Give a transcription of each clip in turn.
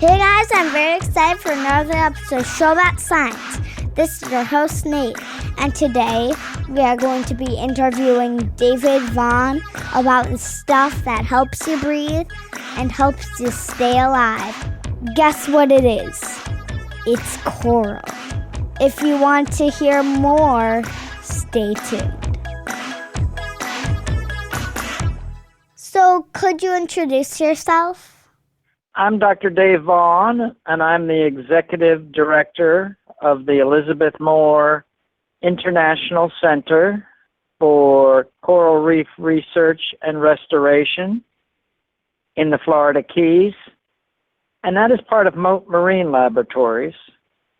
Hey guys, I'm very excited for another episode of Show About Science. This is your host, Nate, and today we are going to be interviewing Dr Vaughan about the stuff that helps you breathe and helps you stay alive. Guess what it is? It's coral. If you want to hear more, stay tuned. So, could you introduce yourself? I'm Dr. Dave Vaughan, and I'm the Executive Director of the Elizabeth Moore International Center for Coral Reef Research and Restoration in the Florida Keys, and that is part of Mote Marine Laboratories.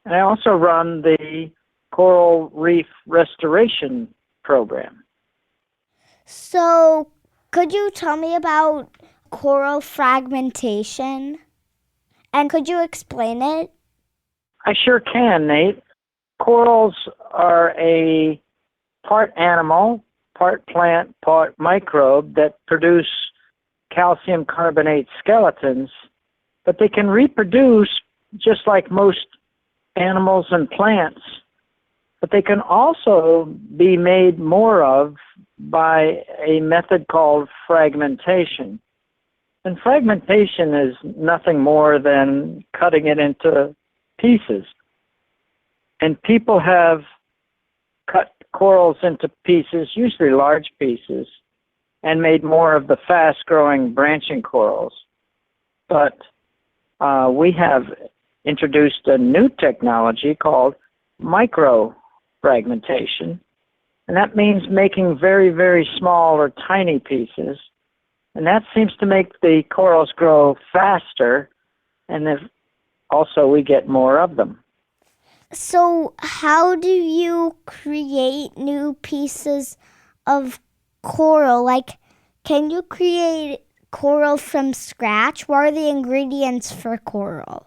And I also run the Coral Reef Restoration Program. So, could you tell me about coral fragmentation? And could you explain it? I sure can, Nate. Corals are a part animal, part plant, part microbe that produce calcium carbonate skeletons, but they can reproduce just like most animals and plants. But they can also be made more of by a method called fragmentation. And fragmentation is nothing more than cutting it into pieces. And people have cut corals into pieces, usually large pieces, and made more of the fast-growing branching corals. But we have introduced a new technology called microfragmentation, and that means making very, very small or tiny pieces. And that seems to make the corals grow faster, and also we get more of them. So how do you create new pieces of coral? Like, can you create coral from scratch? What are the ingredients for coral?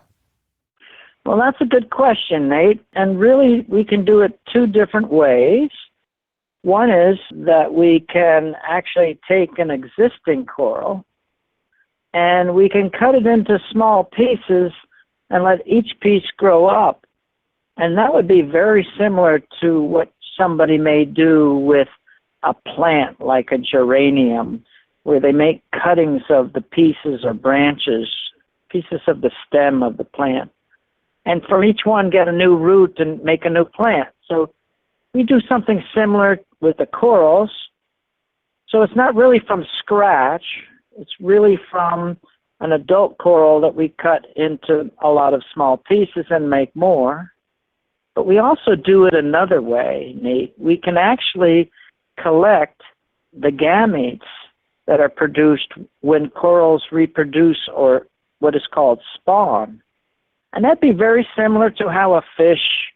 Well, that's a good question, Nate. And really, we can do it two different ways. One is that we can actually take an existing coral and we can cut it into small pieces and let each piece grow up. And that would be very similar to what somebody may do with a plant like a geranium, where they make cuttings of the pieces or branches, pieces of the stem of the plant. And from each one get a new root and make a new plant. So we do something similar with the corals. So it's not really from scratch. It's really from an adult coral that we cut into a lot of small pieces and make more. But we also do it another way, Nate. We can actually collect the gametes that are produced when corals reproduce, or what is called spawn. And that'd be very similar to how a fish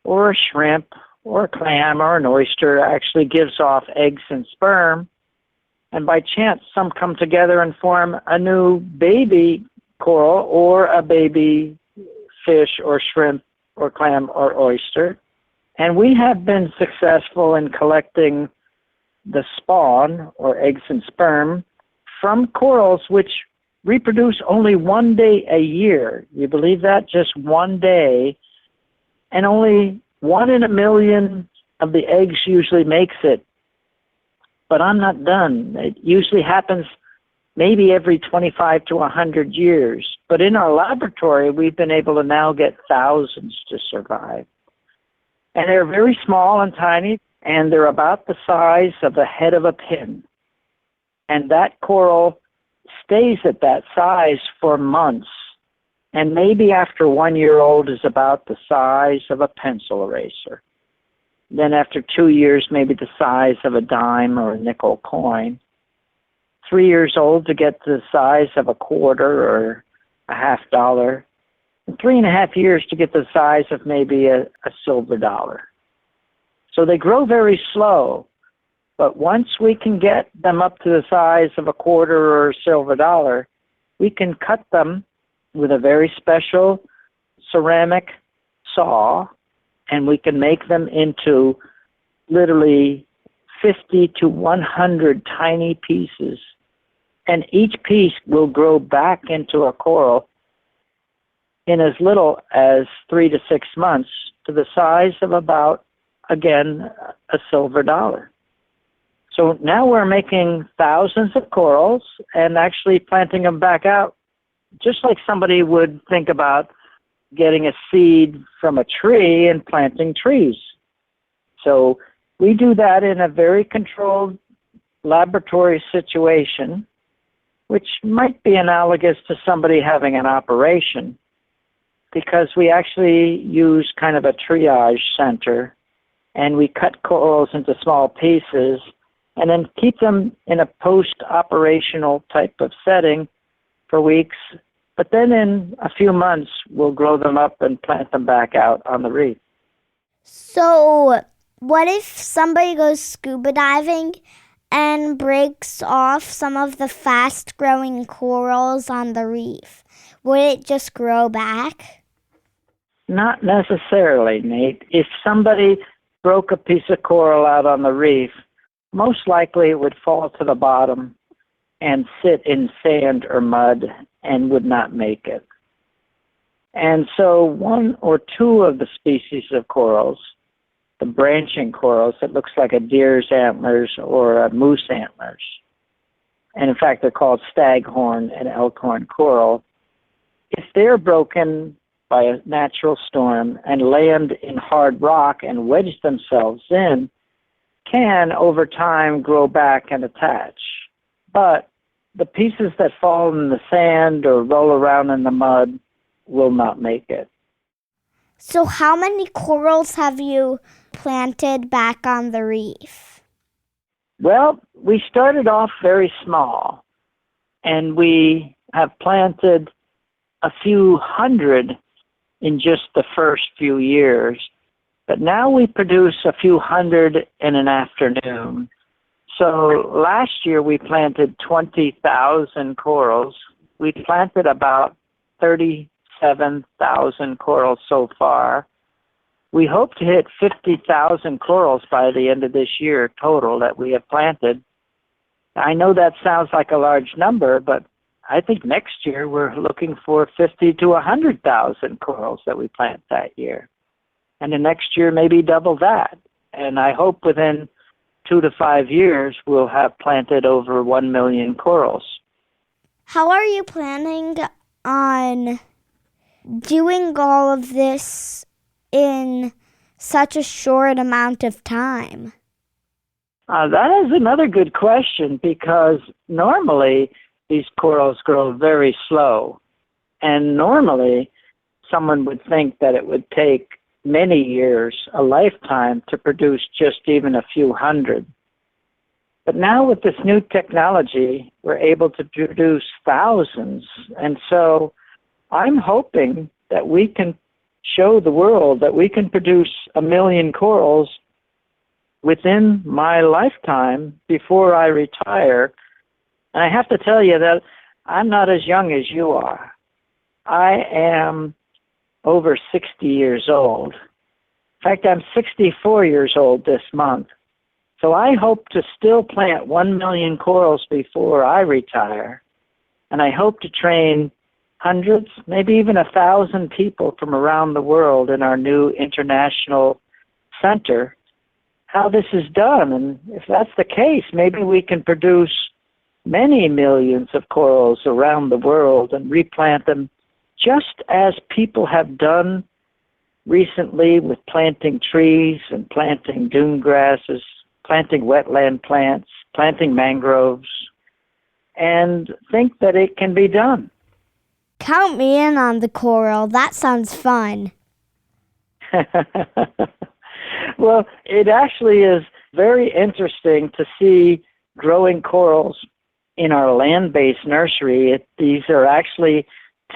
or a shrimp or a clam or an oyster actually gives off eggs and sperm. And by chance, some come together and form a new baby coral or a baby fish or shrimp or clam or oyster. And we have been successful in collecting the spawn or eggs and sperm from corals which reproduce only 1 day a year. You believe that? Just 1 day. And only 1 in a million of the eggs usually makes it. But I'm not done. It usually happens maybe every 25 to 100 years. But in our laboratory, we've been able to now get thousands to survive. And they're very small and tiny, and they're about the size of the head of a pin. And that coral stays at that size for months. And maybe after 1 year old is about the size of a pencil eraser. Then after 2 years, maybe the size of a dime or a nickel coin. 3 years old to get the size of a quarter or a $50. And 3.5 years to get the size of maybe a silver dollar. So they grow very slow. But once we can get them up to the size of a quarter or a silver dollar, we can cut them with a very special ceramic saw, and we can make them into literally 50 to 100 tiny pieces. And each piece will grow back into a coral in as little as 3 to 6 months to the size of about, again, a silver dollar. So now we're making thousands of corals and actually planting them back out, just like somebody would think about getting a seed from a tree and planting trees. So we do that in a very controlled laboratory situation, which might be analogous to somebody having an operation, because we actually use kind of a triage center, and we cut corals into small pieces and then keep them in a post-operational type of setting for weeks. But then in a few months, we'll grow them up and plant them back out on the reef. So what if somebody goes scuba diving and breaks off some of the fast-growing corals on the reef? Would it just grow back? Not necessarily, Nate. If somebody broke a piece of coral out on the reef, most likely it would fall to the bottom and sit in sand or mud and would not make it. And so one or two of the species of corals, the branching corals that looks like a deer's antlers or a moose antlers, and in fact they're called staghorn and elkhorn coral, if they're broken by a natural storm and land in hard rock and wedge themselves in, can over time grow back and attach. But the pieces that fall in the sand or roll around in the mud will not make it. So how many corals have you planted back on the reef? Well, we started off very small, and we have planted a few hundred in just the first few years. But now we produce a few hundred in an afternoon. So last year we planted 20,000 corals. We planted about 37,000 corals so far. We hope to hit 50,000 corals by the end of this year total that we have planted. I know that sounds like a large number, but I think next year we're looking for 50 to 100,000 corals that we plant that year. And the next year maybe double that. And I hope within 2 to 5 years we'll have planted over 1 million corals. How are you planning on doing all of this in such a short amount of time? That is another good question, because normally these corals grow very slow. And normally someone would think that it would take many years, a lifetime, to produce just even a few hundred. But now with this new technology, we're able to produce thousands. And so I'm hoping that we can show the world that we can produce 1 million corals within my lifetime before I retire. And I have to tell you that I'm not as young as you are. I am over 60 years old. In fact, I'm 64 years old this month. So I hope to still plant 1 million corals before I retire. And I hope to train hundreds, maybe even 1,000 people from around the world in our new international center, how this is done. And if that's the case, maybe we can produce many millions of corals around the world and replant them, just as people have done recently with planting trees and planting dune grasses, planting wetland plants, planting mangroves, and think that it can be done. Count me in on the coral. That sounds fun. Well, it actually is very interesting to see growing corals in our land-based nursery. These are actually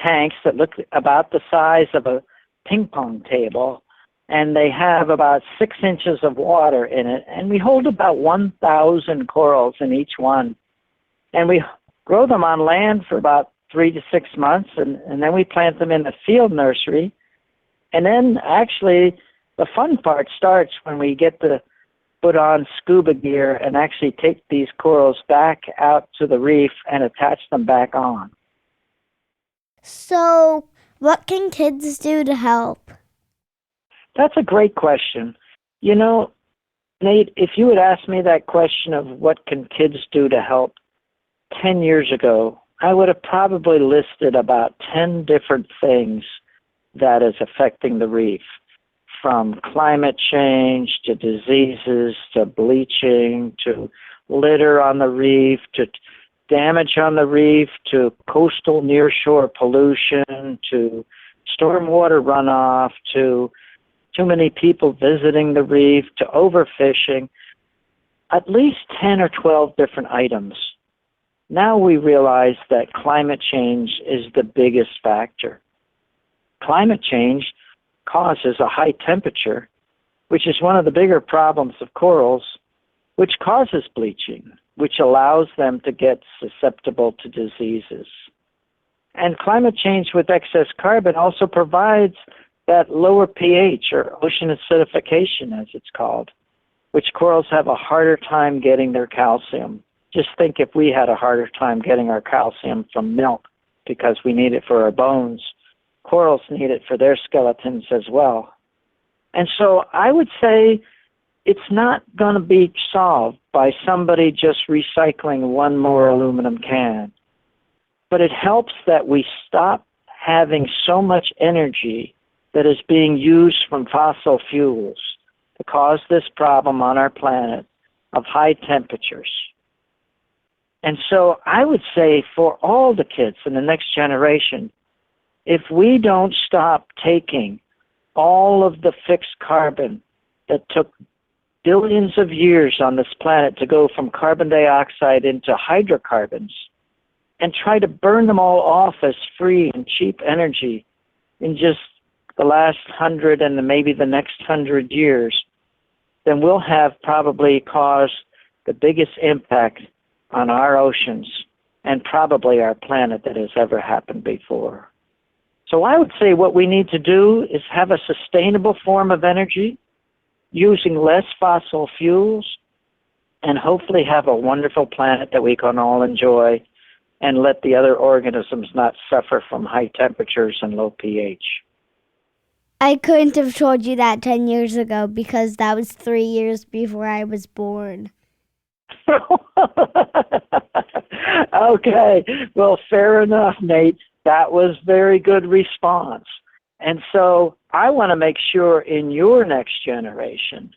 tanks that look about the size of a ping pong table, and they have about 6 inches of water in it, and we hold about 1,000 corals in each one. And we grow them on land for about 3 to 6 months, and then we plant them in a field nursery. And then actually the fun part starts when we get to put on scuba gear and actually take these corals back out to the reef and attach them back on. So What can kids do to help? That's a great question. You know, Nate, if you had asked me that question of what can kids do to help 10 years ago, I would have probably listed about 10 different things that is affecting the reef, from climate change to diseases to bleaching to litter on the reef to damage on the reef to coastal nearshore pollution to stormwater runoff to too many people visiting the reef to overfishing, at least 10 or 12 different items. Now we realize that climate change is the biggest factor. Climate change causes a high temperature, which is one of the bigger problems of corals, which causes bleaching, which allows them to get susceptible to diseases. And climate change with excess carbon also provides that lower pH, or ocean acidification as it's called, which corals have a harder time getting their calcium. Just think if we had a harder time getting our calcium from milk because we need it for our bones, corals need it for their skeletons as well. And so I would say it's not going to be solved by somebody just recycling one more aluminum can. But it helps that we stop having so much energy that is being used from fossil fuels to cause this problem on our planet of high temperatures. And so I would say for all the kids in the next generation, if we don't stop taking all of the fixed carbon that took billions of years on this planet to go from carbon dioxide into hydrocarbons and try to burn them all off as free and cheap energy in just the last 100 and maybe the next 100 years, then we'll have probably caused the biggest impact on our oceans and probably our planet that has ever happened before. So I would say what we need to do is have a sustainable form of energy, using less fossil fuels, and hopefully have a wonderful planet that we can all enjoy and let the other organisms not suffer from high temperatures and low pH. I couldn't have told you that 10 years ago because that was 3 years before I was born. Okay, well, fair enough, Nate. That was very good response. And so I want to make sure in your next generation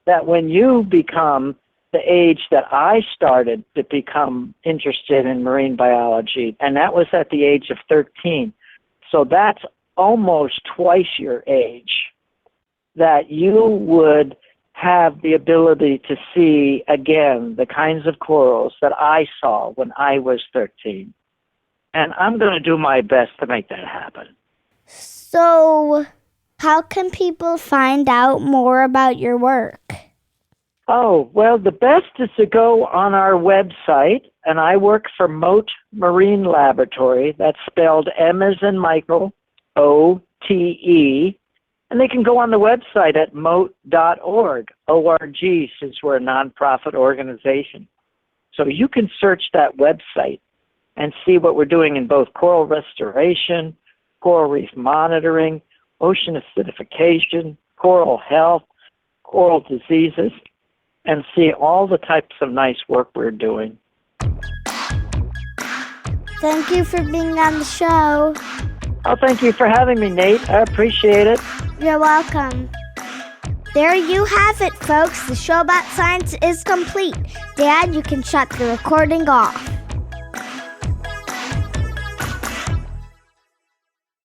that when you become the age that I started to become interested in marine biology, and that was at the age of 13, so that's almost twice your age, that you would have the ability to see again the kinds of corals that I saw when I was 13. And I'm going to do my best to make that happen. So, how can people find out more about your work? Oh, well, the best is to go on our website, and I work for Mote Marine Laboratory. That's spelled M as in Michael, O-T-E. And they can go on the website at mote.org, O-R-G, since we're a nonprofit organization. So you can search that website and see what we're doing in both coral restoration, coral reef monitoring, ocean acidification, coral health, coral diseases, and see all the types of nice work we're doing. Thank you for being on the show. Oh, thank you for having me, Nate. I appreciate it. You're welcome. There you have it, folks. The show about science is complete. Dad, you can shut the recording off.